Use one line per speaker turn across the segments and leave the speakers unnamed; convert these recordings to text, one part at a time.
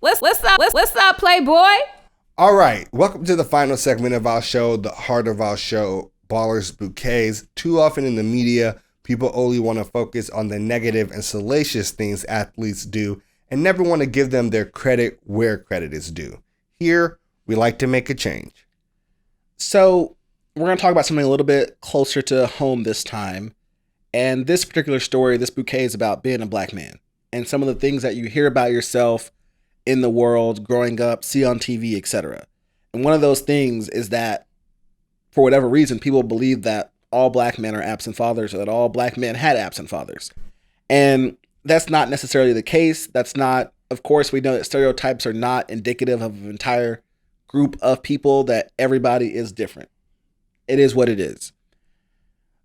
What's up, Playboy?
All right, welcome to the final segment of our show, the heart of our show, Ballers Bouquets. Too often in the media, people only want to focus on the negative and salacious things athletes do and never want to give them their credit where credit is due. Here, we like to make a change.
So, we're going to talk about something a little bit closer to home this time. And this particular story, this bouquet, is about being a black man and some of the things that you hear about yourself in the world growing up, see on TV, etc. And one of those things is that, for whatever reason, people believe that all black men are absent fathers or that all black men had absent fathers. And that's not necessarily the case. That's not, of course, we know that stereotypes are not indicative of an entire group of people, that everybody is different. It is what it is.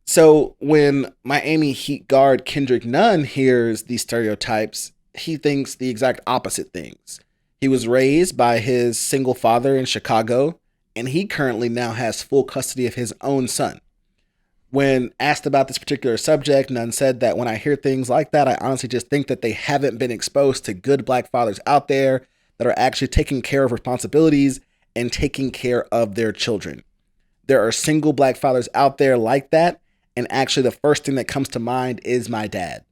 So when Miami Heat guard Kendrick Nunn hears these stereotypes, he thinks the exact opposite things. He was raised by his single father in Chicago, and he currently now has full custody of his own son. When asked about this particular subject, Nunn said that when I hear things like that, I honestly just think that they haven't been exposed to good black fathers out there that are actually taking care of responsibilities and taking care of their children. There are single black fathers out there like that, and actually the first thing that comes to mind is my dad.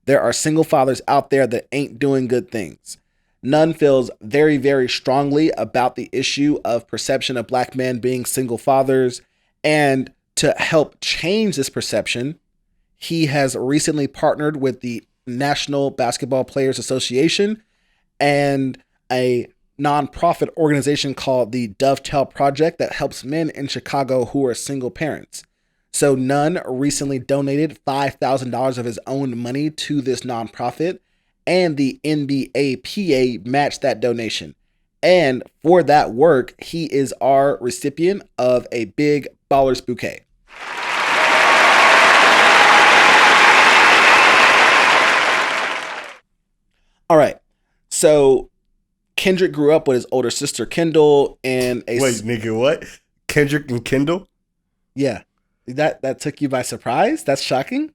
There are single fathers out there that ain't doing good things. Nunn feels very, very strongly about the issue of perception of black men being single fathers, and to help change this perception, he has recently partnered with the National Basketball Players Association and a nonprofit organization called the Dovetail Project that helps men in Chicago who are single parents. So Nunn recently donated $5,000 of his own money to this nonprofit, and the NBAPA matched that donation. And for that work, he is our recipient of a big Ballers Bouquet. All right, so Kendrick grew up with his older sister Kendall in a...
Wait, nigga, what? Kendrick and Kendall?
Yeah. That took you by surprise? That's shocking.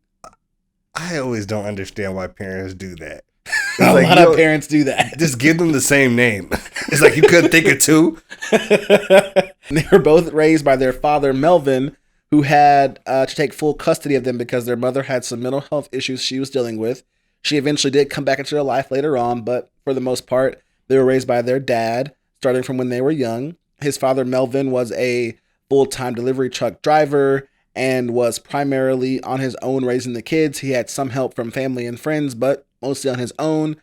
I always don't understand why parents do that. It's
A lot of parents do that.
Just give them the same name. It's like you couldn't think of two.
They were both raised by their father, Melvin, who had to take full custody of them because their mother had some mental health issues she was dealing with. She eventually did come back into their life later on, but for the most part, they were raised by their dad, starting from when they were young. His father, Melvin, was a full-time delivery truck driver and was primarily on his own raising the kids. He had some help from family and friends, but mostly on his own.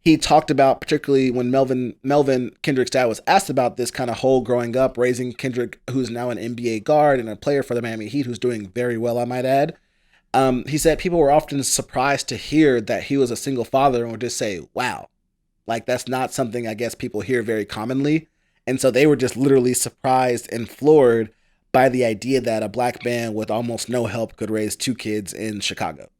He talked about, particularly when Melvin, Kendrick's dad, was asked about this kind of whole growing up, raising Kendrick, who's now an NBA guard and a player for the Miami Heat, who's doing very well, I might add. He said people were often surprised to hear that he was a single father and would just say, wow, like that's not something I guess people hear very commonly. And so they were just literally surprised and floored by the idea that a black man with almost no help could raise two kids in Chicago.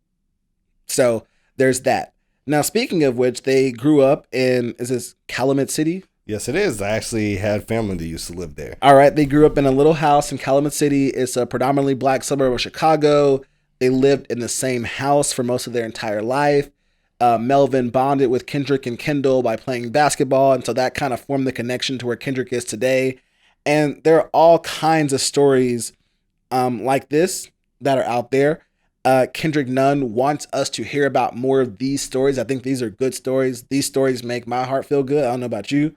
So there's that. Now, speaking of which, they grew up in, is this Calumet City?
Yes, it is. I actually had family that used to live there.
All right. They grew up in a little house in Calumet City. It's a predominantly black suburb of Chicago. They lived in the same house for most of their entire life. Melvin bonded with Kendrick and Kendall by playing basketball. And so that kind of formed the connection to where Kendrick is today. And there are all kinds of stories like this that are out there. Kendrick Nunn wants us to hear about more of these stories. I think these are good stories. These stories make my heart feel good. I don't know about you.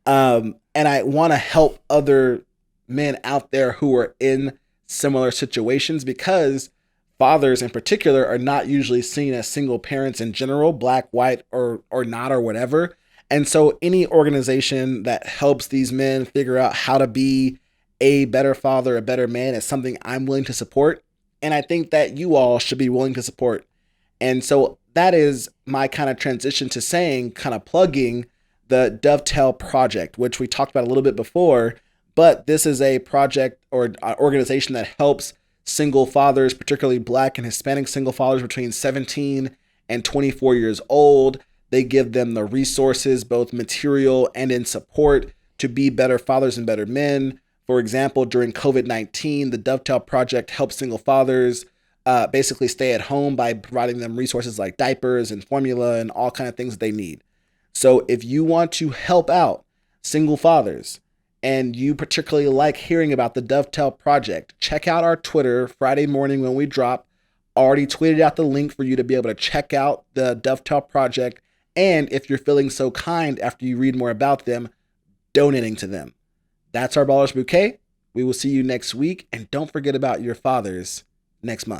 And I want to help other men out there who are in similar situations, because fathers in particular are not usually seen as single parents in general, black, white, or not, or whatever. And so any organization that helps these men figure out how to be a better father, a better man, is something I'm willing to support. And I think that you all should be willing to support. And so that is my kind of transition to saying, kind of plugging the Dovetail Project, which we talked about a little bit before. But this is a project or an organization that helps single fathers, particularly black and Hispanic single fathers between 17 and 24 years old. They give them the resources, both material and in support, to be better fathers and better men. For example, during COVID-19, the Dovetail Project helped single fathers basically stay at home by providing them resources like diapers and formula and all kind of things that they need. So if you want to help out single fathers and you particularly like hearing about the Dovetail Project, check out our Twitter Friday morning when we drop. Already tweeted out the link for you to be able to check out the Dovetail Project. And if you're feeling so kind after you read more about them, donating to them. That's our Ballers Bouquet. We will see you next week. And don't forget about your fathers next month.